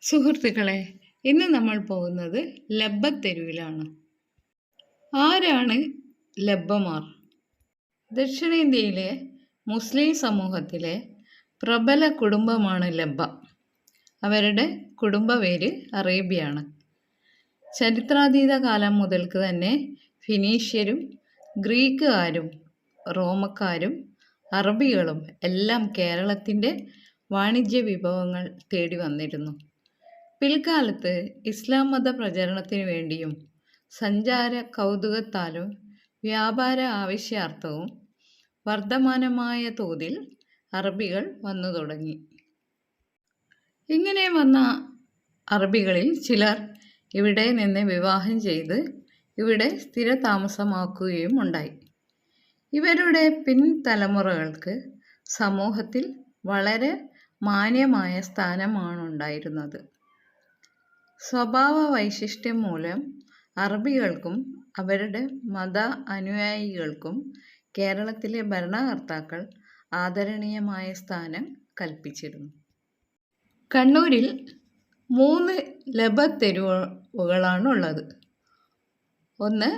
സുഹൃത്തുക്കളെ, ഇന്ന് നമ്മൾ പോകുന്നത് ലബ്ബത്തെരുവിലാണ്. ആരാണ് ലബ്ബമാർ? ദക്ഷിണേന്ത്യയിലെ മുസ്ലിം സമൂഹത്തിലെ പ്രബല കുടുംബമാണ് ലബ്ബ. അവരുടെ കുടുംബ പേര് അറേബ്യയാണ്. ചരിത്രാതീത കാലം മുതൽക്ക് തന്നെ ഫിനീഷ്യരും ഗ്രീക്കുകാരും റോമക്കാരും അറബികളും എല്ലാം കേരളത്തിൻ്റെ വാണിജ്യ വിഭവങ്ങൾ തേടി വന്നിരുന്നു. പിൽക്കാലത്ത് ഇസ്ലാം മത പ്രചരണത്തിനു വേണ്ടിയും സഞ്ചാര കൗതുകത്താലും വ്യാപാര ആവശ്യാർത്ഥവും വർദ്ധമാനമായ തോതിൽ അറബികൾ വന്നു തുടങ്ങി. ഇങ്ങനെ വന്ന അറബികളിൽ ചിലർ ഇവിടെ നിന്ന് വിവാഹം ചെയ്ത് ഇവിടെ സ്ഥിരതാമസമാക്കുകയും ഉണ്ടായി. ഇവരുടെ പിൻതലമുറകൾക്ക് സമൂഹത്തിൽ വളരെ മാന്യമായ സ്ഥാനമാണുണ്ടായിരുന്നത്. സ്വഭാവ വൈശിഷ്ട്യം മൂലം അറബികൾക്കും അവരുടെ മത അനുയായികൾക്കും കേരളത്തിലെ ഭരണകർത്താക്കൾ ആദരണീയമായ സ്ഥാനം കൽപ്പിച്ചിരുന്നു. കണ്ണൂരിൽ 3 ലബ്ബത്തെരുവുകളാണുള്ളത്. ഒന്ന്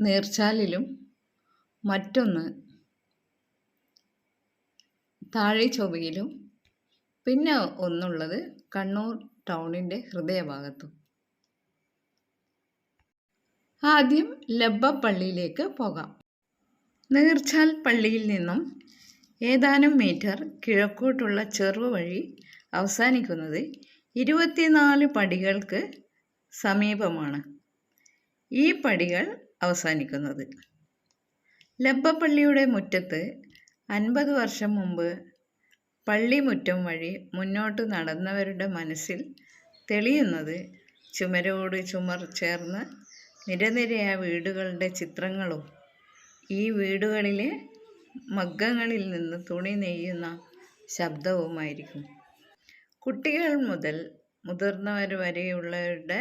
നീർച്ചാലിലും മറ്റൊന്ന് താഴെച്ചൊവ്വയിലും പിന്നെ ഒന്നുള്ളത് കണ്ണൂർ ടൗണിൻ്റെ ഹൃദയഭാഗത്തും. ആദ്യം ലബ്ബ പള്ളിയിലേക്ക് പോകാം. നീർച്ചാൽ പള്ളിയിൽ നിന്നും ഏതാനും മീറ്റർ കിഴക്കോട്ടുള്ള ചെറു വഴി അവസാനിക്കുന്നത് 24 പടികൾക്ക് സമീപമാണ്. ഈ പടികൾ അവസാനിക്കുന്നത് ലബ്ബ പള്ളിയുടെ മുറ്റത്ത് 50 വർഷം മുമ്പ് പള്ളിമുറ്റം വഴി മുന്നോട്ട് നടന്നവരുടെ മനസ്സിൽ തെളിയുന്നത് ചുമരോട് ചുമർ ചേർന്ന് നിരനിരയായ വീടുകളുടെ ചിത്രങ്ങളും ഈ വീടുകളിലെ മഗ്ഗങ്ങളിൽ നിന്ന് തുണി നെയ്യുന്ന ശബ്ദവുമായിരിക്കും. കുട്ടികൾ മുതൽ മുതിർന്നവർ വരെയുള്ളവരുടെ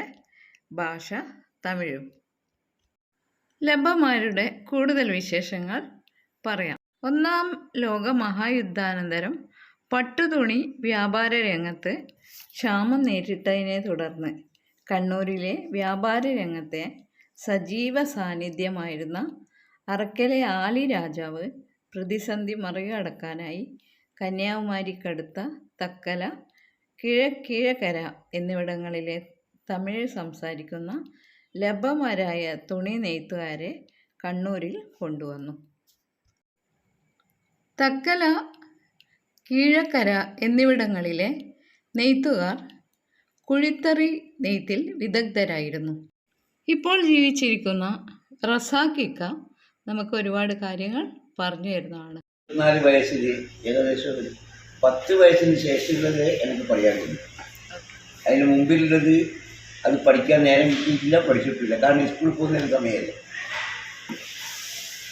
ഭാഷ തമിഴും. ലബ്ബമാരുടെ കൂടുതൽ വിശേഷങ്ങൾ പറയാം. 1-ാം ലോക മഹായുദ്ധാനന്തരം പട്ടുതുണി വ്യാപാര രംഗത്ത് ക്ഷാമം നേരിട്ടതിനെ തുടർന്ന് കണ്ണൂരിലെ വ്യാപാര രംഗത്തെ സജീവ സാന്നിധ്യമായിരുന്ന അറക്കലെ ആലി രാജാവ് പ്രതിസന്ധി മറികടക്കാനായി കന്യാകുമാരിക്കടുത്ത തക്കല, കീഴക്കര എന്നിവിടങ്ങളിലെ തമിഴ് സംസാരിക്കുന്ന ലബ്ബമാരായ തുണി നെയ്ത്തുകാരെ കണ്ണൂരിൽ കൊണ്ടുവന്നു. തക്കല, കീഴക്കര എന്നിവിടങ്ങളിലെ നെയ്ത്തുകാർ കുഴിത്തറി നെയ്ത്തിൽ വിദഗ്ധരായിരുന്നു. ഇപ്പോൾ ജീവിച്ചിരിക്കുന്ന റസാഖിക്ക നമുക്ക് ഒരുപാട് കാര്യങ്ങൾ പറഞ്ഞു തരുന്നതാണ്. 4 വയസ്സിൽ ഏകദേശം 10 വയസ്സിന് ശേഷമുള്ളത് എനിക്ക് പറയാറുണ്ട്. അതിന് മുമ്പിലുള്ളത് അത് പഠിക്കാൻ നേരം കിട്ടിയിട്ടില്ല, പഠിച്ചിട്ടില്ല. കാരണം സ്കൂളിൽ പോകുന്നതിന് സമയമല്ല.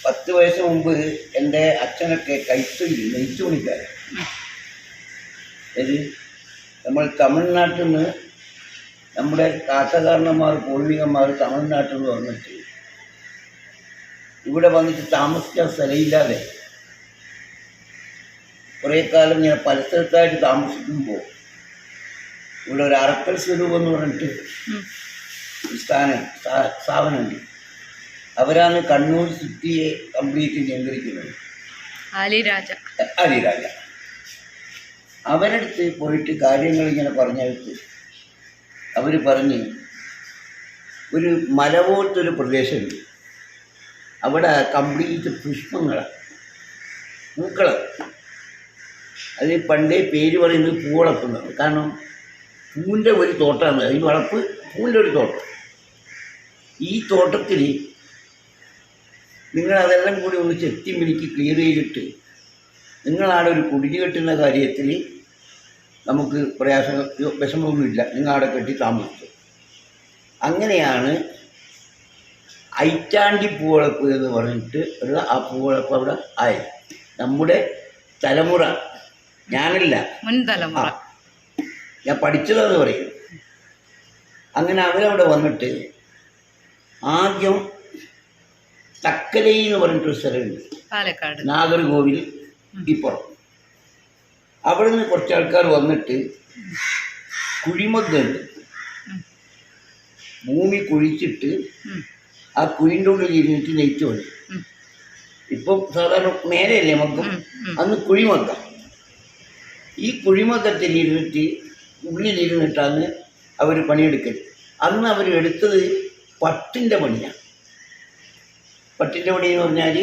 10 വയസ്സിന് മുമ്പ് എൻ്റെ അച്ഛനൊക്കെ നെയ്ത്തു പണിക്കാരൻ. അത് നമ്മൾ തമിഴ്നാട്ടിൽ നിന്ന് നമ്മുടെ കാസകാരണന്മാർ പൂർവികന്മാർ തമിഴ്നാട്ടിൽ നിന്ന് വന്നിട്ട് ഇവിടെ വന്നിട്ട് താമസിക്കാൻ സ്ഥലമില്ലാതെ കുറേ കാലം ഞാൻ പല സ്ഥലത്തായിട്ട് താമസിക്കുമ്പോൾ ഇവിടെ ഒരു അറക്കൽ സ്വരൂപം എന്ന് പറഞ്ഞിട്ട് സ്ഥാപനമുണ്ട്. അവരാണ് കണ്ണൂർ സിറ്റിയെ കംപ്ലീറ്റ് നിയന്ത്രിക്കുന്നത്. ആലിരാജ അവരടുത്ത് പോയിട്ട് കാര്യങ്ങൾ ഇങ്ങനെ പറഞ്ഞെടുത്ത് അവർ പറഞ്ഞ് ഒരു മല പോലത്തൊരു പ്രദേശമുണ്ട്, അവിടെ കംപ്ലീറ്റ് പുഷ്പങ്ങളാണ്, പൂക്കള്. അത് പണ്ടേ പേര് പറയുന്നത് പൂവളപ്പ് എന്നാണ്. കാരണം പൂവിൻ്റെ ഒരു തോട്ടമാണ്, അതിന് വളപ്പ് പൂവിൻ്റെ ഒരു തോട്ടം. ഈ തോട്ടത്തിൽ നിങ്ങളതെല്ലാം കൂടി ഒന്ന് ചെത്തി മിനുക്കി ക്ലിയർ ചെയ്തിട്ട് നിങ്ങളാടെ ഒരു കുടിഞ്ഞു കെട്ടുന്ന കാര്യത്തിൽ നമുക്ക് വിഷമമൊന്നുമില്ല, നിങ്ങളവിടെ കെട്ടി താമസിച്ചു. അങ്ങനെയാണ് ഐറ്റാണ്ടി പൂവളപ്പ് എന്ന് പറഞ്ഞിട്ട് ഉള്ള ആ പൂവളപ്പ് അവിടെ ആയി. നമ്മുടെ തലമുറ, ഞാനല്ല മുൻ തലമുറ, ഞാൻ പഠിച്ചതെന്ന് പറയും. അങ്ങനെ അവരവിടെ വന്നിട്ട് ആദ്യം തക്കലൈ എന്ന് പറഞ്ഞിട്ടൊരു സ്ഥലമുണ്ട്, പാലക്കാട്, കുഴിമഗ്ഗുണ്ട്. ഭൂമി കുഴിച്ചിട്ട് ഉം. ആ കുഴിൻ്റെ ഉള്ളിൽ ഇരുന്നിട്ട് നെയ്ത്ത് പണി. ഉം. ഇപ്പം സാധാരണ മേലെയല്ലേ മഗ്ഗം, ഉം. ഉം. അന്ന് കുഴിമഗ്ഗം. ഈ കുഴിമഗ്ഗത്തിലിരുന്നിട്ട് ഉള്ളിലിരുന്നിട്ടാണ് അവർ പണിയെടുക്കൽ. അന്ന് അവർ എടുത്തത് പട്ടിൻ്റെ പണിയാണ്. പട്ടിൻ്റെ പണി എന്ന് പറഞ്ഞാൽ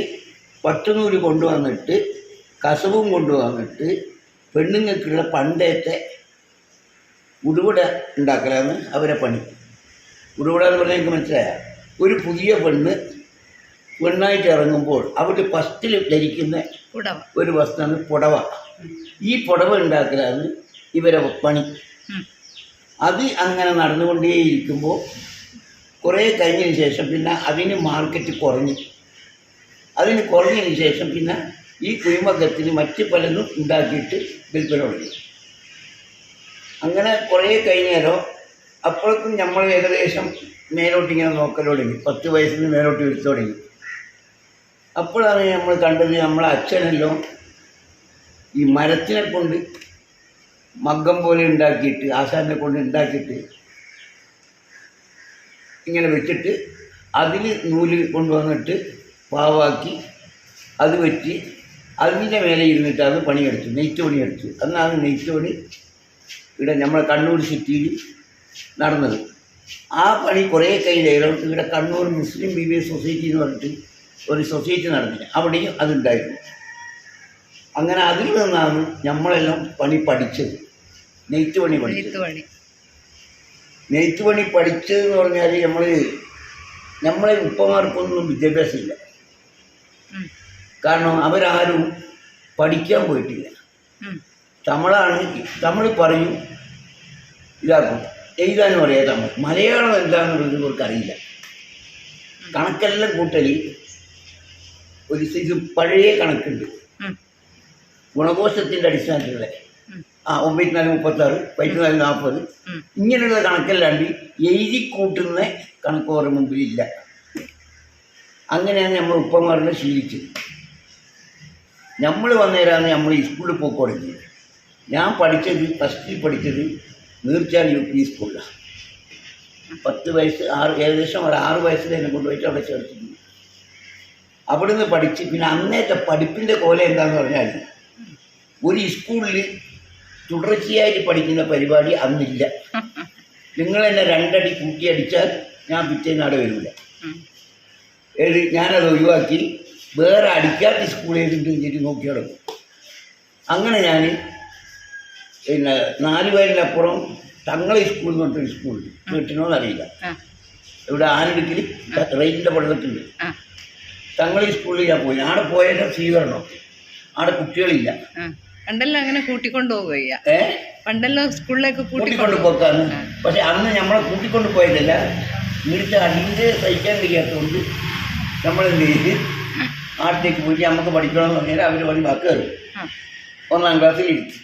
പട്ടുനൂല് കൊണ്ടുവന്നിട്ട് കസവും കൊണ്ടുവന്നിട്ട് പെണ്ണുങ്ങൾക്കുള്ള പണ്ടത്തെ ഉടുവിട ഉണ്ടാക്കലാണ് അവരെ പണി. ഉടുവിട എന്ന് പറഞ്ഞാൽ എനിക്ക് മനസ്സിലായ ഒരു പുതിയ പെണ്ണായിട്ട് ഇറങ്ങുമ്പോൾ അവർ ഫസ്റ്റിൽ ധരിക്കുന്ന പുടവ. ഒരു വസ്ത്രമാണ് പുടവ. ഈ പുടവ ഉണ്ടാക്കലാണ് ഇവരെ പണി. ഉം. അത് അങ്ങനെ നടന്നുകൊണ്ടേയിരിക്കുമ്പോൾ കുറേ കഴിഞ്ഞതിന് ശേഷം പിന്നെ അതിന് മാർക്കറ്റ് കുറഞ്ഞു. അതിന് കുറഞ്ഞതിന് ശേഷം പിന്നെ ഈ കുഴിമഗ്ഗത്തിന് മറ്റ് പലതും ഉണ്ടാക്കിയിട്ട് വിൽപ്പന തുടങ്ങി. അങ്ങനെ കുറേ കഴിഞ്ഞാലോ അപ്പോഴേക്കും നമ്മൾ ഏകദേശം മേലോട്ടിങ്ങനെ നോക്കൽ തുടങ്ങി. 10 വയസ്സിന് മേലോട്ട് വിളിച്ചു തുടങ്ങി. അപ്പോഴാണ് നമ്മൾ കണ്ടത് നമ്മളെ അച്ഛനെല്ലാം ഈ മരത്തിനെ കൊണ്ട് മഗ്ഗം പോലെ ഉണ്ടാക്കിയിട്ട് ആശാനെ കൊണ്ട് ഉണ്ടാക്കിയിട്ട് ഇങ്ങനെ വെച്ചിട്ട് അതിൽ നൂല് കൊണ്ടുവന്നിട്ട് പാവാക്കി അത് വെച്ച് അതിൻ്റെ മേലെ ഇരുന്നിട്ട് അത് പണിയെടുത്തു, നെയ്ത്ത് പണിയെടുത്തു. അന്നാണ് നെയ്ത്ത് പണി ഇവിടെ നമ്മളെ കണ്ണൂർ സിറ്റിയിൽ നടന്നത്. ആ പണി കുറേ കഴിഞ്ഞാലും ഇവിടെ കണ്ണൂർ മുസ്ലിം ബിബിഎ സൊസൈറ്റി എന്ന് പറഞ്ഞിട്ട് ഒരു സൊസൈറ്റി നടന്നില്ല, അവിടെയും അതുണ്ടായിരുന്നു. അങ്ങനെ അതിൽ നിന്നാണ് നമ്മളെല്ലാം പണി പഠിച്ചത്, നെയ്ത്ത് പണി പഠിച്ചത്. നെയ്ത്ത് പണി പഠിച്ചതെന്ന് പറഞ്ഞാൽ നമ്മളെ ഉപ്പമാർക്കൊന്നും വിദ്യാഭ്യാസമില്ല. കാരണം അവരാരും പഠിക്കാൻ പോയിട്ടില്ല. തമിഴ് പറയും, ഇതാക്കും, എഴുതാനും അറിയാം തമിഴ്. മലയാളം എന്താണെന്നുള്ളത് ഇവർക്ക് അറിയില്ല. കണക്കെല്ലാം കൂട്ടൽ ഒരു ഇത് പഴയ കണക്കുണ്ട്, ഗുണകോശത്തിൻ്റെ അടിസ്ഥാനത്തിലുള്ള 9436 1440 ഇങ്ങനെയുള്ള കണക്കല്ലാണ്ട് എഴുതി കൂട്ടുന്ന കണക്ക് അവരുടെ മുമ്പിലില്ല. അങ്ങനെയാണ് നമ്മൾ ഉപ്പമാരുടെ ശീലിച്ചത്. നമ്മൾ വന്നേരാണ് നമ്മൾ ഈ സ്കൂളിൽ പോയി തുടങ്ങിയത്. ഞാൻ ഫസ്റ്റിൽ പഠിച്ചത് നീർച്ചാൽ UP സ്കൂളിലാണ്. 10 വയസ്സ് ഏകദേശം ഒരു 6 വയസ്സിൽ എന്നെ കൊണ്ടുപോയിട്ട് അവിടെ ചേർത്തിട്ടുണ്ട്. അവിടുന്ന് പഠിച്ച് പിന്നെ അന്നേത്തെ പഠിപ്പിൻ്റെ കോലം എന്താണെന്ന് പറഞ്ഞാൽ ഒരു സ്കൂളിൽ തുടർച്ചയായിട്ട് പഠിക്കുന്ന പരിപാടി അന്നില്ല. നിങ്ങൾ എന്നെ 2 അടി കൂട്ടി അടിച്ചാൽ ഞാൻ പിറ്റേന്ന് അവിടെ വരില്ല. ഞാനത് ഒഴിവാക്കി വേറെ അടിക്കാത്ത സ്കൂൾ ഏതിട്ട് വെച്ചിട്ട് നോക്കി കിടക്കും. അങ്ങനെ ഞാൻ പിന്നെ 4 വയലിനപ്പുറം തങ്ങളെ സ്കൂൾ എന്ന് പറഞ്ഞൊരു സ്കൂളുണ്ട്, വീട്ടിനോന്നറിയില്ല, ഇവിടെ ആനടുക്കിൽ റെയിലിൻ്റെ പള്ളത്തുണ്ട്. തങ്ങളെ സ്കൂളിൽ ഞാൻ പോയി. അവിടെ പോയതിൻ്റെ സ്വീകരണം, അവിടെ കുട്ടികളില്ല. പണ്ടല്ലോ അങ്ങനെ കൂട്ടിക്കൊണ്ടു പോവുക, പണ്ടല്ലോ സ്കൂളിലേക്ക് കൂട്ടിക്കൊണ്ട് പോക്കാണ്. പക്ഷെ അന്ന് നമ്മളെ കൂട്ടിക്കൊണ്ട് പോയതല്ല, ഇവിടുത്തെ അടിൻ്റെ സഹിക്കാൻ കഴിയാത്തതുകൊണ്ട് നമ്മളെന്ത് ചെയ്ത് നാട്ടിലേക്ക് പോയിട്ട് നമുക്ക് പഠിക്കണമെന്ന് പറഞ്ഞാൽ അവർ പണി വാക്ക് കയറും. 1-ാം ക്ലാസ്സിൽ ഇരുത്തി.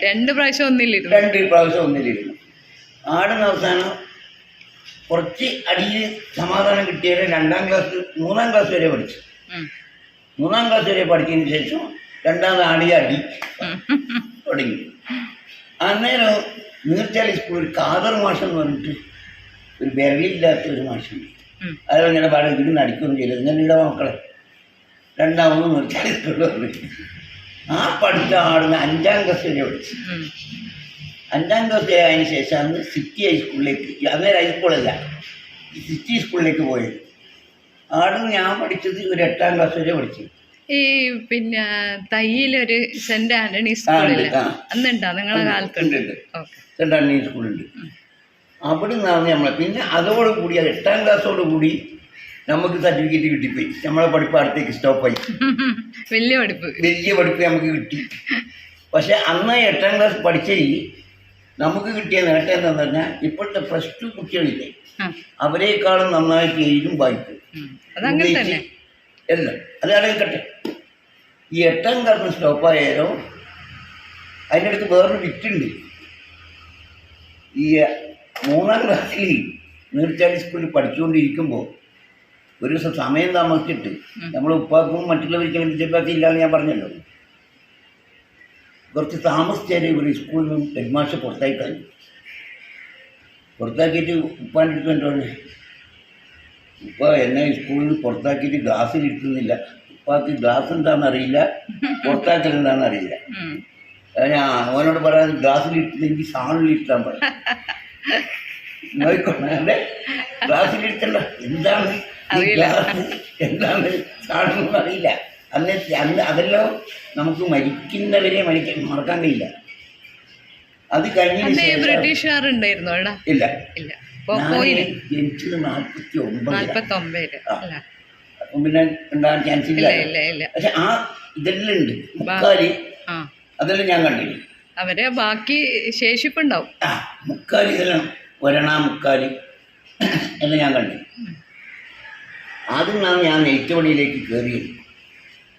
2 പ്രാവശ്യം ഒന്നിലിരുന്നു. ആടുന്ന അവസാനം കുറച്ച് അടിയിൽ സമാധാനം കിട്ടിയാൽ 2-ാം ക്ലാസ് 3-ാം ക്ലാസ് വരെ പഠിച്ചു. 3-ാം ക്ലാസ് വരെ പഠിച്ചതിന് ശേഷം 2ാമത് അടി തുടങ്ങി. അന്നേരം നീർച്ചാലി സ്കൂളിൽ കാദർ മാഷ് എന്ന് പറഞ്ഞിട്ട് ഒരു വിരലില്ലാത്ത ഒരു മാഷുണ്ട്. അതിങ്ങനെ പാടെ ഇരുന്ന് അടിക്കുകയും ചെയ്തത്. ഇങ്ങനെ ഇവിടെ മക്കളെ 2ാമത് നീർച്ചാലി സ്കൂളിൽ വന്നിട്ട് ആ പഠിച്ച ആടുന്ന 5-ാം ക്ലാസ് വരെ പഠിച്ചു. 5-ാം ക്ലാസ് ആയതിനു ശേഷമാണ് സിറ്റി ഹൈസ്കൂളിലേക്ക്, അന്നേരം ഹൈസ്കൂളല്ല, സിറ്റി സ്കൂളിലേക്ക് പോയത്. ആടുന്ന് ഞാൻ പഠിച്ചത് ഒരു 8-ാം ക്ലാസ് വരെ പഠിച്ചു. ഈ പിന്നെ തയ്യിലൊരു സെന്റ് ആന്റണി സ്കൂളിൽ അന്നുണ്ടോ നിങ്ങളെ കാലത്തുണ്ട്? സെന്റ് ആന്റണി സ്കൂളുണ്ട്. അവിടെ നിന്നാണ് നമ്മളെ. പിന്നെ അതോടുകൂടി 8-ാം ക്ലാസ്സോടുകൂടി നമുക്ക് സർട്ടിഫിക്കറ്റ് കിട്ടിപ്പോയി. നമ്മളെ പഠിപ്പ് അടുത്തേക്ക് സ്റ്റോപ്പായി. വലിയ പഠിപ്പ് നമുക്ക് കിട്ടി. പക്ഷെ അന്ന് 8-ാം ക്ലാസ് പഠിച്ചതിൽ നമുക്ക് കിട്ടിയ നേട്ടം എന്താണെന്ന് പറഞ്ഞാൽ ഇപ്പോഴത്തെ +2 കുട്ടികളില്ലേ, അവരെക്കാളും നന്നായിട്ട് എഴുതും വായിക്കും എല്ലാം. അത് അടയിക്കട്ടെ. ഈ 8-ാം ക്ലാസ് സ്റ്റോപ്പായാലോ അതിൻ്റെ അടുത്ത് വേറൊരു വിറ്റുണ്ട്. ഈ 3-ാം ക്ലാസ്സിൽ നീർച്ചാലി സ്കൂളിൽ പഠിച്ചുകൊണ്ടിരിക്കുമ്പോൾ ഒരു ദിവസം സമയം താമസിച്ചിട്ട് നമ്മൾ ഉപ്പാക്കും മറ്റുള്ളവർക്കും വിദ്യാഭ്യാസം ഇല്ലാന്ന് ഞാൻ പറഞ്ഞല്ലോ. കുറച്ച് താമസിച്ചാൽ ഒരു സ്കൂളിൽ നിന്ന് ഹെഡ്മാസ്റ്റർ പുറത്തായിട്ടാണ്. പുറത്താക്കിയിട്ട് ഉപ്പാൻ്റെ അടുത്ത് എന്താണ്, ഉപ്പ എന്നെ സ്കൂളിൽ നിന്ന് പുറത്താക്കിയിട്ട് ഗ്ലാസ്സിലിരുത്തുന്നില്ല. ഉപ്പാക്ക് ഗ്ലാസ് എന്താണെന്ന് അറിയില്ല, പുറത്താക്കൽ എന്താണെന്ന് അറിയില്ല. ഞാൻ അവനോട് പറയാൻ ഗ്ലാസ്സിലിരുത്തുന്നെങ്കിൽ സാണിലിരുത്താൻ പറയും. നോക്കിക്കോട്ടെ, ഗ്ലാസ്സിലിരുത്തണ്ട, എന്താണ് ഗ്ലാസ്, എന്താണ് സാണെന്ന് അറിയില്ല. അന്ന് അതെല്ലാം നമുക്ക് മരിക്കുന്നവരെ മറക്കാൻ കഴിയില്ല. അത് കഴിഞ്ഞ ബ്രിട്ടീഷുകാരുണ്ടായിരുന്നു ഇല്ല, ജനിച്ചത് 49. അപ്പം പിന്നെ ഉണ്ടാകാൻ ചാൻസ് ഇല്ല. പക്ഷെ ആ ഇതെല്ലാം ഉണ്ട്, മുക്കാലി അതെല്ലാം ഞാൻ കണ്ടില്ല. അവരെ ബാക്കി ശേഷിപ്പുണ്ടാവും. മുക്കാലി ഇതെല്ലാം ഒരണ മുക്കാലി എല്ലാം ഞാൻ കണ്ടില്ല. ആദ്യം ഞാൻ നെയ്ത്തുപണിയിലേക്ക് കയറിയത്.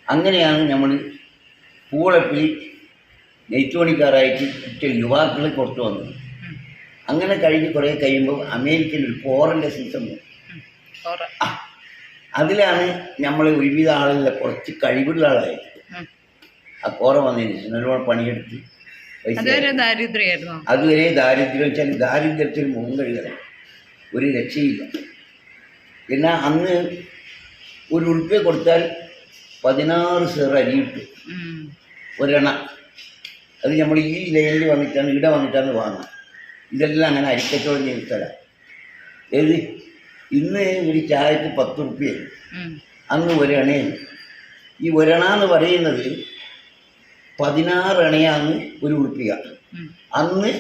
അങ്ങനെയാണ് നമ്മൾ പൂളപ്പിൽ നെയ്ത്തുപണിക്കാരായിട്ട് മറ്റേ യുവാക്കളെ പുറത്തു വന്നത്. അങ്ങനെ കഴിഞ്ഞ് കുറേ കഴിയുമ്പോൾ അമേരിക്കയിൽ ഒരു കോറൻ്റെ സീസൺ വന്നു. അതിലാണ് നമ്മൾ ഒരുവിധ ആളുകളെ കുറച്ച് കഴിവുള്ള ആളായത്. ആ കോറ വന്നതിന് ശേഷം നല്ലോണം പണിയെടുത്ത് അതുവരെ ദാരിദ്ര്യം വെച്ചാൽ ദാരിദ്ര്യത്തിൽ മുഖം കഴുകണം, ഒരു രക്ഷയില്ല. പിന്നെ അന്ന് ഒരു ഉറുപ്പ്യ കൊടുത്താൽ 16 സെർ അരി കിട്ടും, ഒരെണ്ണ. അത് നമ്മൾ ഈ ലൈനിൽ വന്നിട്ടാണ് ഇവിടെ വന്നിട്ടാണ് വാങ്ങുക. ഇതെല്ലാം അങ്ങനെ അരിക്കച്ചവടം ചെയ്ത സ്ഥലമാണ്. ഏത് ഇന്ന് ഒരു ചായക്ക് 10 ഉറുപ്പ്യാണ്, അന്ന് ഒരണയാണ്. ഈ ഒരണ എന്ന് പറയുന്നത് 16 അണയാണ് ഒരു ഉറുപ്പ്യ. അന്ന്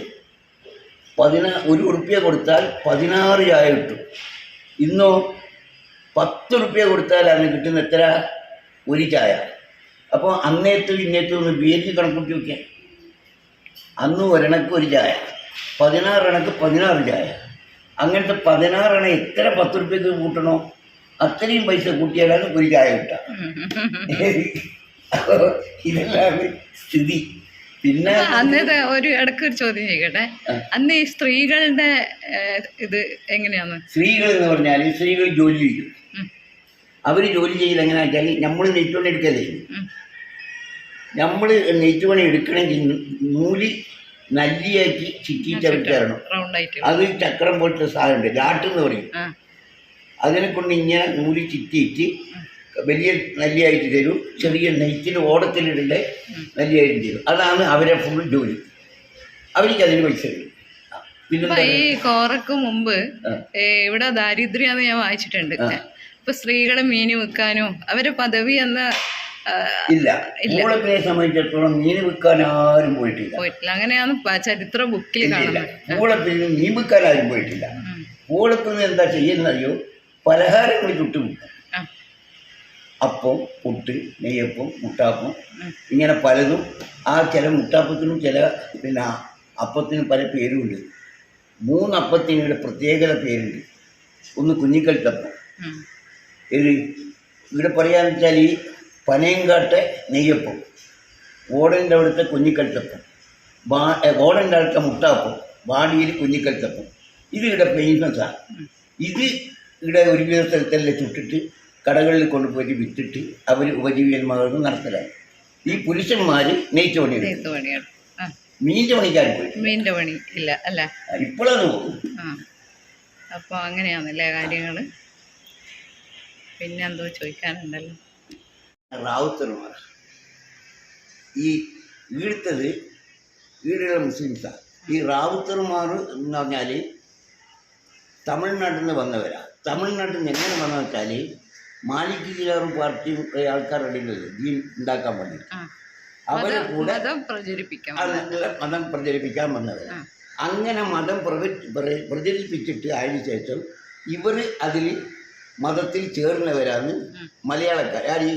1 ഉറുപ്പ്യ കൊടുത്താൽ 16 ചായ കിട്ടും. ഇന്നോ 10 ഉറുപ്പ്യ കൊടുത്താൽ അന്ന് കിട്ടുന്ന എത്ര, ഒരു ചായ. അപ്പോൾ അന്നേത്തും ഇന്നേത്തും ഒന്ന് വേദി കണക്കൂട്ടി വയ്ക്കാം. അന്ന് ഒരണക്ക് ഒരു ചായ, 16 അണക്ക് 16 ചായ. അങ്ങനത്തെ 16 അണ എത്ര 10 ഉറുപ്പ്യക്ക് കൂട്ടണോ അത്രയും പൈസ കൂട്ടിയാലാണ് ഒരു ചായ കിട്ടുക. ഇതെല്ലാം സ്ഥിതി. പിന്നെ അന്നത്തെ ഒരു ഇടയ്ക്ക് ഒരു ചോദ്യം ചെയ്യട്ടെ, അന്ന് ഈ സ്ത്രീകളുടെ ഇത് എങ്ങനെയാണ്? സ്ത്രീകൾ എന്ന് പറഞ്ഞാൽ സ്ത്രീകൾ ജോലി ചെയ്യും. അവർ ജോലി ചെയ്യില്ല. എങ്ങനെ വെച്ചാൽ നമ്മൾ നെയ്ത്തുപണി എടുക്കല്ലേ, നമ്മൾ നെയ്ത്തുപണി എടുക്കണമെങ്കിൽ നൂല് നല്ലിയാക്കി ചിറ്റിയിട്ട് അവർ തരണം. അത് ചക്രം പോലത്തെ സാധനമുണ്ട്, ലാട്ടെന്ന് പറയും. അതിനെ കൊണ്ട് ഇങ്ങനെ നൂല് ചിറ്റിയിട്ട് വലിയ നല്ലിയായിട്ട് തരും, ചെറിയ നെയ്ത്തിന് ഓടത്തിലിടേണ്ട നല്ലിയായിട്ട് തരും. അതാണ് അവരെ ഫുൾ ജോലി. അവർക്ക് അതിന് പൈസ തരും. പിന്നെ ഈ കോറക്ക് മുമ്പ് ഇവിടെ ദാരിദ്ര്യാന്ന് ഞാൻ വായിച്ചിട്ടുണ്ട്. ഇപ്പൊ സ്ത്രീകളെ മീൻ വിൽക്കാനോ അവരെ പദവി എന്ന ഇല്ല. പൂളപ്പിനെ സംബന്ധിച്ചിടത്തോളം മീൻ വിൽക്കാൻ ആരും പോയിട്ടില്ല. അങ്ങനെയാണ് ചരിത്ര ബുക്കിൽ കാണുന്നത്. പൂളപ്പിന് മീൻ വിൽക്കാൻ ആരും പോയിട്ടില്ല. പൂളപ്പിന് എന്താ ചെയ്യുന്നറിയോ, പലഹാരങ്ങൾ ചുട്ടുവിൽക്കും. അപ്പം, പുട്ട്, നെയ്യപ്പം, മുട്ടാപ്പം, ഇങ്ങനെ പലതും. ആ ചില മുട്ടാപ്പത്തിനും ചില പിന്നെ അപ്പത്തിനും പല പേരുമുണ്ട്. 3 അപ്പത്തിനൊരു പ്രത്യേകത പേരുണ്ട്. ഒന്ന് കുഞ്ഞിക്കൽത്തപ്പം. ഇത് ഇവിടെ പറയാന്ന് വെച്ചാൽ ഈ പനയങ്കാട്ടെ നെയ്യപ്പം, ഓടൻ്റെ അവിടുത്തെ കുഞ്ഞിക്കൽത്തപ്പം, ഓടൻ്റെ അടുത്ത മുട്ടാപ്പം, വാടിയിൽ കുഞ്ഞിക്കൽത്തപ്പം. ഇത് ഇവിടെ ഫേമസാണ്. ഇത് ഇവിടെ ഒരുവിധ സ്ഥലത്തെല്ലാം ചുട്ടിട്ട് കടകളിൽ കൊണ്ടുപോയി വിറ്റിട്ട് അവർ ഉപജീവനമാർഗം നടത്തലാണ്. ഈ പുരുഷന്മാർ നെയ്ത്തുപണിയാണ്. മീൻ്റെ പണിക്കാരും പോയി മീൻ്റെ പണി ഇല്ല അല്ല, ഇപ്പോഴാണ് പോകും. അപ്പോൾ അങ്ങനെയാണല്ലേ കാര്യങ്ങൾ. പിന്നെ എന്തോ ചോദിക്കാനുണ്ടല്ലോ. റാവുത്തർമാർ ഈ ഈടുത്തത് ഈടുള്ള മുസ്ലിംസാണ്. ഈ റാവുത്തർമാർ എന്ന് പറഞ്ഞാൽ തമിഴ്നാട്ടിൽ നിന്ന് വന്നവരാണ്. തമിഴ്നാട്ടിൽ നിന്ന് എങ്ങനെ വന്നതെന്ന് വെച്ചാൽ മാലിക് ദിനാറും പാർട്ടിയും ആൾക്കാരുടെ ദീൻ ഉണ്ടാക്കാൻ വേണ്ടി അവരെ കൂടെ മതം പ്രചരിപ്പിക്കാൻ വന്നവരാണ്. അങ്ങനെ മതം പ്രചരിപ്പിച്ചിട്ട് അതിന് ശേഷം ഇവർ അതിൽ മതത്തിൽ ചേർന്നവരാണ് മലയാളക്കാർ. ആര്?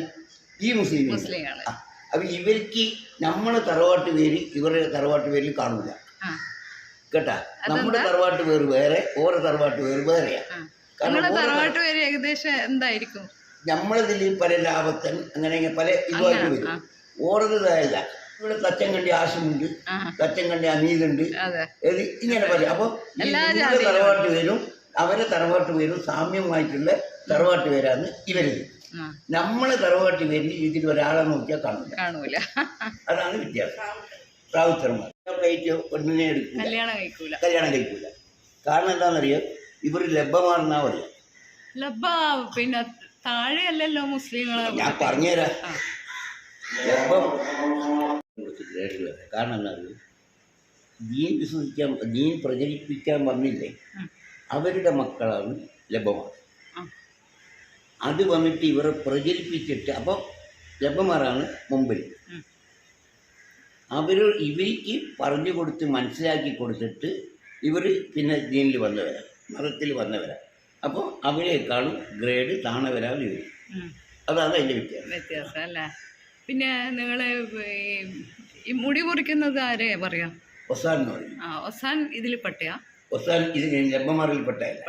ഈ മുസ്ലിം. അപ്പം ഇവർക്ക് നമ്മളെ തറവാട്ട് പേര് ഇവരുടെ തറവാട്ട് പേരിൽ കാണില്ല കേട്ടാ. നമ്മുടെ തറവാട്ട് പേര് വേറെ, ഓരോ തറവാട്ട് പേര് വേറെയാണ്. ഏകദേശം എന്തായിരിക്കും? നമ്മളതിൽ പല ലാഭത്തൻ അങ്ങനെ പല ഇതുമായിട്ട് വരും. ഓരതായല്ല. ഇവിടെ തച്ചൻകണ്ടി ആശുമുണ്ട്, തച്ചൻകണ്ടി അമീതുണ്ട്, ഇങ്ങനെ പറയും. അപ്പോൾ തറവാട്ട് പേരും അവരെ തറവാട്ട് പേരും സാമ്യമായിട്ടുള്ള തറവാട്ട് പേരാണ് ഇവര്. നമ്മളെ തറവാട്ട് പേരിൽ ഇതിൽ ഒരാളെ നോക്കിയാൽ കാണൂല. അതാണ് വ്യത്യാസം. റാവുത്തർമാർ പ്ലേറ്റ് പെണ്ണിനെ എടുക്കില്ല, കല്യാണം കഴിക്കൂല. കല്യാണം കഴിക്കൂല. കാരണം എന്താണെന്നറിയോ, ഇവർ ലഭ്യമാണെന്നാ പറയുക. ലബ്ബ പിന്നെ താഴെയല്ലല്ലോ മുസ്ലിങ്ങളെ. ഞാൻ പറഞ്ഞുതരാം. ലഭ്യം കാരണം എന്താ അറിയോ, ദീൻ വിശ്വസിക്കാൻ, ദീൻ പ്രചരിപ്പിക്കാൻ വന്നില്ലേ, അവരുടെ മക്കളാണ് ലഭ്യമാർ. അത് വന്നിട്ട് ഇവരെ പ്രചരിപ്പിച്ചിട്ട്, അപ്പം ലഭ്യമാരാണ് മുമ്പിൽ. ഇവർക്ക് പറഞ്ഞു കൊടുത്ത് മനസ്സിലാക്കി കൊടുത്തിട്ട് ഇവർ പിന്നെ ദീനിൽ വന്നവരാണ്, മതത്തിൽ വന്നവരാണ്. അപ്പോൾ അവരെക്കാളും ഗ്രേഡ് താണവരാണ് ഇവർ. അതാണ് അതിൻ്റെ വ്യത്യാസം അല്ലേ. പിന്നെ നിങ്ങൾ ഈ മുടി മുറിക്കുന്നത് ആരെ പറയാം? ഒസാൻ എന്ന് പറയും. ഒസാൻ ഇതിൽ പെട്ടയാ? ഒസാൻ ഇത് ലഭ്യമാറിൽ പെട്ടയല്ല.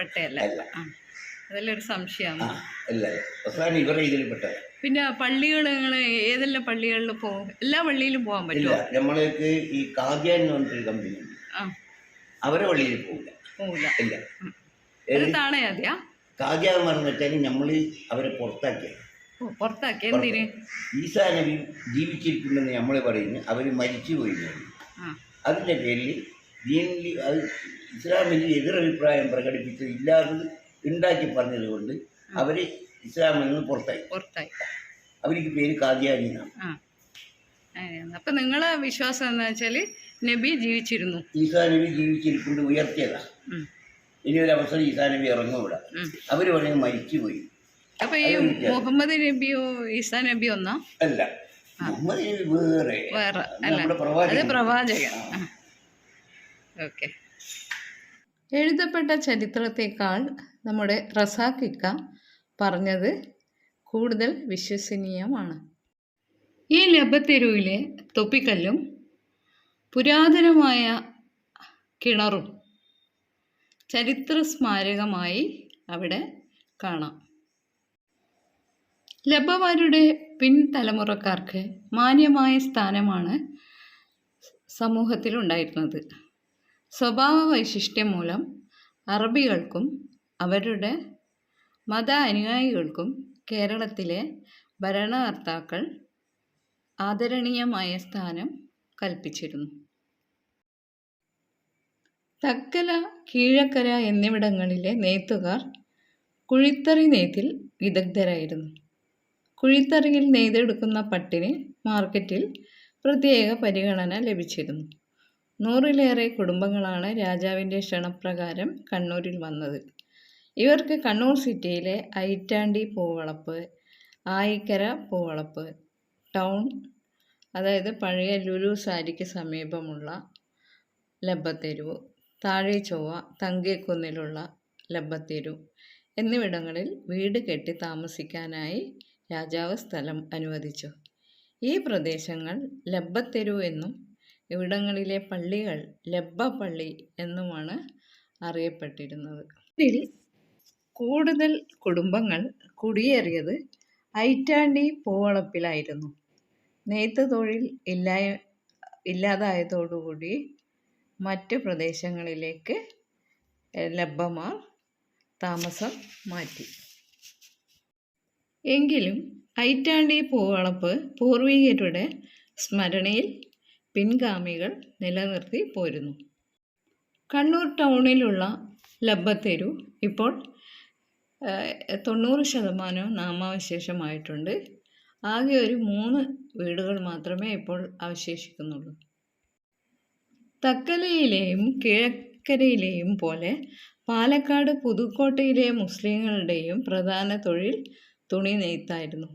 അതെല്ലാം ഒരു സംശയമാണ്. അല്ല, ഒസാൻ ഇവരെ ഇതിൽ പെട്ടത്. പിന്നെ പള്ളികൾ നിങ്ങൾ ഏതെല്ലാം പള്ളികളിൽ പോകും? എല്ലാ പള്ളിയിലും പോകാൻ പറ്റില്ല. നമ്മൾക്ക് ഈ കാദ്യാൻ എന്ന് പറഞ്ഞിട്ടൊരു കമ്പനി ഉണ്ട്, അവരെ പള്ളിയിൽ പോകില്ല. ഇല്ല. താണയാദ്യാ കാദ്യ എന്ന് പറഞ്ഞു വെച്ചാൽ നമ്മൾ അവരെ പുറത്താക്കിയ. എന്തിന്? ഈസാ നബി ജീവിച്ചിരിക്കുന്നെന്ന് നമ്മൾ പറയുന്നു, അവർ മരിച്ചുപോയി. അതിൻ്റെ പേരിൽ ദീനിൽ അത് ഇസ്ലാമിൽ എതിരഭിപ്രായം പ്രകടിപ്പിച്ചത് ഇല്ലാതെ ഉണ്ടാക്കി പറഞ്ഞത് കൊണ്ട് അവർ ഇസ്ലാമിൽ നിന്ന് പുറത്തായി. അവർക്ക് പേര് കാദ്യാനി എന്നാണ്. അപ്പൊ നിങ്ങളെ വിശ്വാസം എന്താ വെച്ചാൽ നബി ജീവിച്ചിരുന്നു, ഈസാ നബി ജീവിച്ചിരിക്കൊണ്ട് ഉയർത്തിയതാ. ഇനി ഒരു അവസരം ഈസാ നബി ഇറങ്ങും ഇവിടെ. അവർ പറയുന്നത് മരിച്ചുപോയി. അപ്പൊ ഈ മുഹമ്മദ് നബിയോ ഈസാ നബിയോ ഒന്നാ? അല്ല, മുഹമ്മദ് നബി വേറെ പ്രവാചകൻ. ഓക്കെ. എഴുതപ്പെട്ട ചരിത്രത്തെക്കാൾ നമ്മുടെ റസാഖിക്ക പറഞ്ഞത് കൂടുതൽ വിശ്വസനീയമാണ്. ഈ ലബത്തെരുവിലെ തൊപ്പിക്കല്ലും പുരാതനമായ കിണറും ചരിത്ര സ്മാരകമായി അവിടെ കാണാം. ലബ്ബമാരുടെ പിൻതലമുറക്കാർക്ക് മാന്യമായ സ്ഥാനമാണ് സമൂഹത്തിലുണ്ടായിരുന്നത്. സ്വഭാവ വൈശിഷ്ട്യം മൂലം അറബികൾക്കും അവരുടെ മത അനുയായികൾക്കും കേരളത്തിലെ ഭരണകർത്താക്കൾ ആദരണീയമായ സ്ഥാനം കൽപ്പിച്ചിരുന്നു. തക്കല, കീഴക്കര എന്നിവിടങ്ങളിലെ നെയ്ത്തുകാർ കുഴിത്തറി നെയ്ത്തിൽ വിദഗ്ധരായിരുന്നു. കുഴിത്തറിയിൽ നെയ്തെടുക്കുന്ന പട്ടിന് മാർക്കറ്റിൽ പ്രത്യേക പരിഗണന ലഭിച്ചിരുന്നു. 100-ലേറെ കുടുംബങ്ങളാണ് രാജാവിൻ്റെ ക്ഷണപ്രകാരം കണ്ണൂരിൽ വന്നത്. ഇവർക്ക് കണ്ണൂർ സിറ്റിയിലെ ഐറ്റാണ്ടി പൂവളപ്പ്, ആയിക്കര പൂവളപ്പ് ടൗൺ, അതായത് പഴയ ലുലു സാരിക്ക് സമീപമുള്ള ലബ്ബത്തെരുവ്, താഴെ ചൊവ്വ, തങ്കേക്കുന്നിലുള്ള ലബ്ബത്തെരു എന്നിവിടങ്ങളിൽ വീട് കെട്ടി താമസിക്കാനായി രാജാവ് സ്ഥലം അനുവദിച്ചു. ഈ പ്രദേശങ്ങൾ ലബ്ബത്തെരു എന്നും ഇവിടങ്ങളിലെ പള്ളികൾ ലബ്ബ പള്ളി എന്നുമാണ് അറിയപ്പെട്ടിരുന്നത്. ഇതിൽ കൂടുതൽ കുടുംബങ്ങൾ കുടിയേറിയത് ഐറ്റാണ്ടി പൂവളപ്പിലായിരുന്നു. നെയ്ത്ത് തൊഴിൽ ഇല്ലാതായതോടുകൂടി മറ്റ് പ്രദേശങ്ങളിലേക്ക് ലബ്ബമാർ താമസം മാറ്റി. എങ്കിലും ഐറ്റാണ്ടി പൂവളപ്പ് പൂർവികരുടെ സ്മരണയിൽ പിൻഗാമികൾ നിലനിർത്തി പോരുന്നു. കണ്ണൂർ ടൗണിലുള്ള ലബ്ബത്തെരു ഇപ്പോൾ 90% നാമാവശേഷമായിട്ടുണ്ട്. ആകെ ഒരു 3 വീടുകൾ മാത്രമേ ഇപ്പോൾ അവശേഷിക്കുന്നുള്ളൂ. തക്കലയിലെയും കിഴക്കരയിലെയും പോലെ പാലക്കാട് പുതുക്കോട്ടയിലെ മുസ്ലിങ്ങളുടെയും പ്രധാന തൊഴിൽ തുണി നെയ്ത്തായിരുന്നു.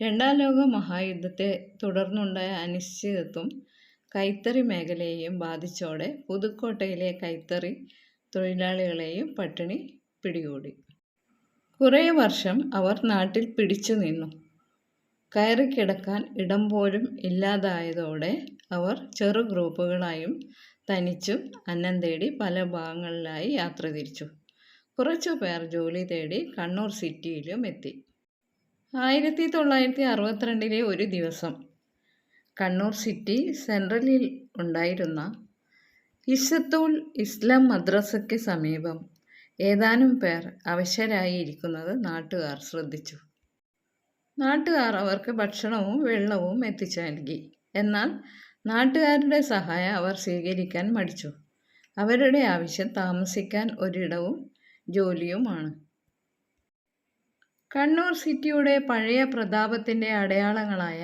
2ാം ലോക മഹായുദ്ധത്തെ തുടർന്നുണ്ടായ അനിശ്ചിതത്വം കൈത്തറി മേഖലയെയും ബാധിച്ചോടെ പുതുക്കോട്ടയിലെ കൈത്തറി തൊഴിലാളികളെയും പട്ടിണി പിടികൂടി. കുറേ വർഷം അവർ നാട്ടിൽ പിടിച്ചു നിന്നു. കയറിക്കിടക്കാൻ ഇടം പോലും ഇല്ലാതായതോടെ അവർ ചെറു ഗ്രൂപ്പുകളായും തനിച്ചും അന്നം തേടി പല ഭാഗങ്ങളിലായി യാത്ര തിരിച്ചു. കുറച്ചു പേർ ജോലി തേടി കണ്ണൂർ സിറ്റിയിലും എത്തി. 1962 ഒരു ദിവസം കണ്ണൂർ സിറ്റി സെൻട്രലിൽ ഉണ്ടായിരുന്ന ഇസ്സത്തുൽ ഇസ്ലാം മദ്രസയ്ക്ക് സമീപം ഏതാനും പേർ അവശരായി ഇരിക്കുന്നത് നാട്ടുകാർ ശ്രദ്ധിച്ചു. നാട്ടുകാർ അവർക്ക് ഭക്ഷണവും വെള്ളവും എത്തിച്ചു നൽകി. എന്നാൽ നാട്ടുകാരുടെ സഹായം അവർ സ്വീകരിക്കാൻ മടിച്ചു. അവരുടെ ആവശ്യം താമസിക്കാൻ ഒരിടവും ജോലിയുമാണ്. കണ്ണൂർ സിറ്റിയുടെ പഴയ പ്രതാപത്തിൻ്റെ അടയാളങ്ങളായ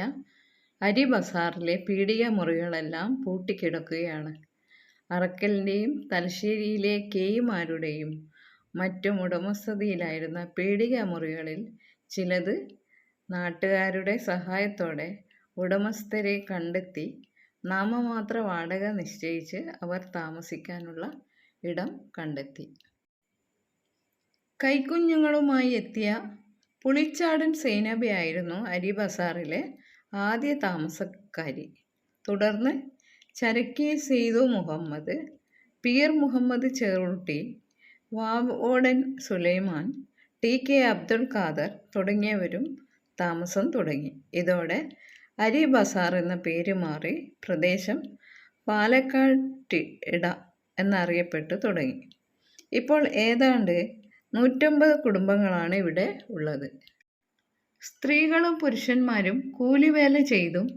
അരി ബസാറിലെ പീടിക മുറികളെല്ലാം പൂട്ടിക്കിടക്കുകയാണ്. അറക്കലിൻ്റെയും തലശ്ശേരിയിലെ കേയിമാരുടെയും മറ്റും ഉടമസ്ഥതയിലായിരുന്ന പീടിക മുറികളിൽ ചിലത് നാട്ടുകാരുടെ സഹായത്തോടെ ഉടമസ്ഥരെ കണ്ടെത്തി നാമമാത്ര വാടക നിശ്ചയിച്ച് അവർ താമസിക്കാനുള്ള ഇടം കണ്ടെത്തി. കൈക്കുഞ്ഞുങ്ങളുമായി എത്തിയ പുളിച്ചാടൻ സൈനബയായിരുന്നു അരി ബസാറിലെ ആദ്യ താമസക്കാരി. തുടർന്ന് ചരക്കി സെയ്തു മുഹമ്മദ്, പീർ മുഹമ്മദ് ചെറുട്ടി, വാവോടൻ സുലൈമാൻ, ടി.കെ. അബ്ദുൽ ഖാദർ തുടങ്ങിയവരും താമസം തുടങ്ങി. ഇതോടെ അരി ബസാർ എന്ന പേര് മാറി പ്രദേശം പാലക്കാട്ടിട എന്നറിയപ്പെട്ടു തുടങ്ങി. ഇപ്പോൾ ഏതാണ്ട് 150 കുടുംബങ്ങളാണ് ഇവിടെ ഉള്ളത്. സ്ത്രീകളും പുരുഷന്മാരും കൂലിവേല ചെയ്തും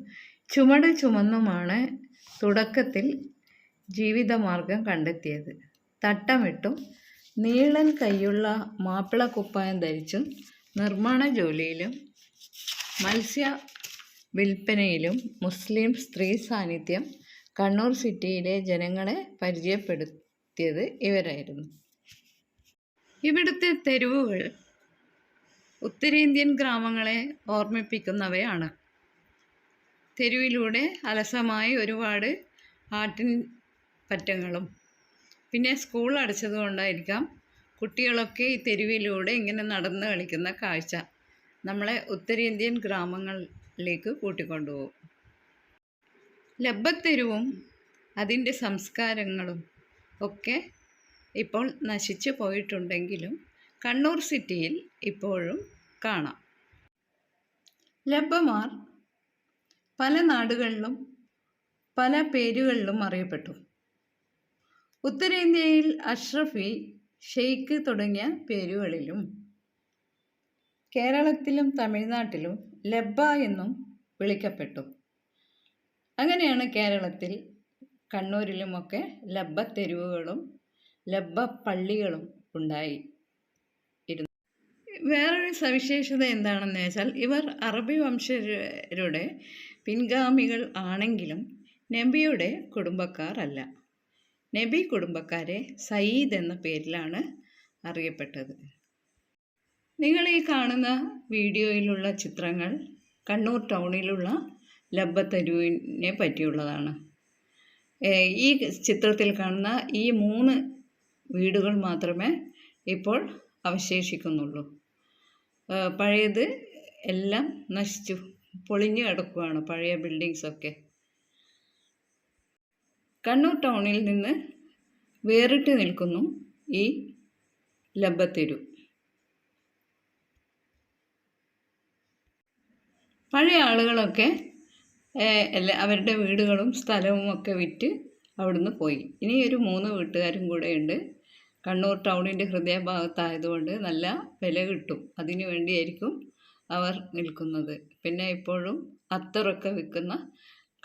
ചുമട് ചുമന്നുമാണ് തുടക്കത്തിൽ ജീവിതമാർഗം കണ്ടെത്തിയത്. തട്ടമിട്ടും നീളൻ കൈയുള്ള മാപ്പിളക്കുപ്പായം ധരിച്ചും നിർമ്മാണ ജോലിയിലും മത്സ്യ വിൽപ്പനയിലും മുസ്ലിം സ്ത്രീ സാന്നിധ്യം കണ്ണൂർ സിറ്റിയിലെ ജനങ്ങളെ പരിചയപ്പെടുത്തിയത് ഇവരായിരുന്നു. ഇവിടുത്തെ തെരുവുകൾ ഉത്തരേന്ത്യൻ ഗ്രാമങ്ങളെ ഓർമ്മിപ്പിക്കുന്നവയാണ്. തെരുവിലൂടെ അലസമായി ഒരുപാട് ആട്ടിൻ പറ്റങ്ങളും പിന്നെ സ്കൂൾ അടച്ചതുകൊണ്ടായിരിക്കാം കുട്ടികളൊക്കെ ഈ തെരുവിലൂടെ ഇങ്ങനെ നടന്ന് കളിക്കുന്ന കാഴ്ച നമ്മളെ ഉത്തരേന്ത്യൻ ഗ്രാമങ്ങളിലേക്ക് കൂട്ടിക്കൊണ്ടുപോകും. ലബ്ബത്തെരുവും അതിൻ്റെ സംസ്കാരങ്ങളും ഒക്കെ ഇപ്പോൾ നശിച്ചു പോയിട്ടുണ്ടെങ്കിലും കണ്ണൂർ സിറ്റിയിൽ ഇപ്പോഴും കാണാം. ലബ്ബമാർ പല നാടുകളിലും പല പേരുകളിലും അറിയപ്പെട്ടു. ഉത്തരേന്ത്യയിൽ അഷ്റഫി, ഷെയ്ഖ് തുടങ്ങിയ പേരുകളിലും കേരളത്തിലും തമിഴ്നാട്ടിലും ലബ്ബ എന്നും വിളിക്കപ്പെട്ടു. അങ്ങനെയാണ് കേരളത്തിൽ കണ്ണൂരിലുമൊക്കെ ലബ്ബത്തെരുവുകളും ലബ്ബ പള്ളികളും ഉണ്ടായി. വേറൊരു സവിശേഷത എന്താണെന്ന് വെച്ചാൽ ഇവർ അറബി വംശജരുടെ പിൻഗാമികൾ ആണെങ്കിലും നബിയുടെ കുടുംബക്കാർ അല്ല. നബി കുടുംബക്കാരെ സയ്യിദ് എന്ന പേരിലാണ് അറിയപ്പെട്ടത്. നിങ്ങൾ ഈ കാണുന്ന വീഡിയോയിലുള്ള ചിത്രങ്ങൾ കണ്ണൂർ ടൗണിലുള്ള ലബ്ബത്തെരുവിനെ പറ്റിയുള്ളതാണ്. ഈ ചിത്രത്തിൽ കാണുന്ന ഈ 3 വീടുകൾ മാത്രമേ ഇപ്പോൾ അവശേഷിക്കുന്നുള്ളൂ. പഴയത് എല്ലാം നശിച്ചു പൊളിഞ്ഞു കിടക്കുകയാണ്, പഴയ ബിൽഡിങ്സൊക്കെ. കണ്ണൂർ ടൗണിൽ നിന്ന് വേറിട്ട് നിൽക്കുന്നു ഈ ലബ്ബത്തെരു. പഴയ ആളുകളൊക്കെ അവരുടെ വീടുകളും സ്ഥലവും ഒക്കെ വിറ്റ് അവിടുന്ന് പോയി. ഇനി ഒരു 3 വീട്ടുകാരും കൂടെയുണ്ട്. കണ്ണൂർ ടൗണിൻ്റെ ഹൃദയഭാഗത്തായതുകൊണ്ട് നല്ല വില കിട്ടും, അതിനു വേണ്ടിയായിരിക്കും അവർ നിൽക്കുന്നത്. പിന്നെ ഇപ്പോഴും അത്തറൊക്കെ വിൽക്കുന്ന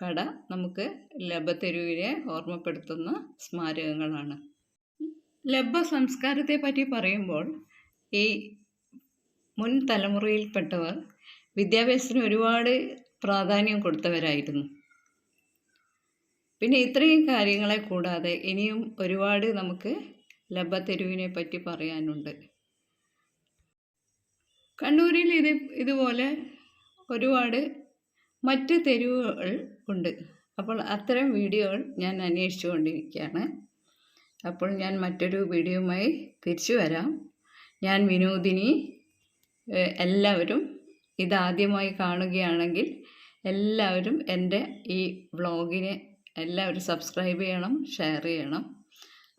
കട നമുക്ക് ലബ്ബത്തെരുവിനെ ഓർമ്മപ്പെടുത്തുന്ന സ്മാരകങ്ങളാണ്. ലബ്ബ സംസ്കാരത്തെ പറ്റി പറയുമ്പോൾ ഈ മുൻ തലമുറയിൽപ്പെട്ടവർ വിദ്യാഭ്യാസത്തിന് ഒരുപാട് പ്രാധാന്യം കൊടുത്തവരായിരുന്നു. പിന്നെ ഇത്രയും കാര്യങ്ങളെ കൂടാതെ ഇനിയും ഒരുപാട് നമുക്ക് ലബ്ബത്തെരുവിനെ പറ്റി പറയാനുണ്ട്. കണ്ണൂരിൽ ഇതുപോലെ ഒരുപാട് മറ്റ് തെരുവുകൾ ഉണ്ട്. അപ്പോൾ അത്തരം വീഡിയോകൾ ഞാൻ അന്വേഷിച്ചു കൊണ്ടിരിക്കുകയാണ്. അപ്പോൾ ഞാൻ മറ്റൊരു വീഡിയോയുമായി തിരിച്ചു വരാം. ഞാൻ വിനോദിനി. എല്ലാവരും ഇതാദ്യമായി കാണുകയാണെങ്കിൽ എല്ലാവരും എൻ്റെ ഈ വ്ളോഗിനെ എല്ലാവരും സബ്സ്ക്രൈബ് ചെയ്യണം, ഷെയർ ചെയ്യണം.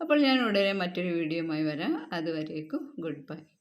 അപ്പോൾ ഞാൻ ഉടനെ മറ്റൊരു വീഡിയോയുമായി വരാം. അതുവരേക്കും ഗുഡ് ബൈ.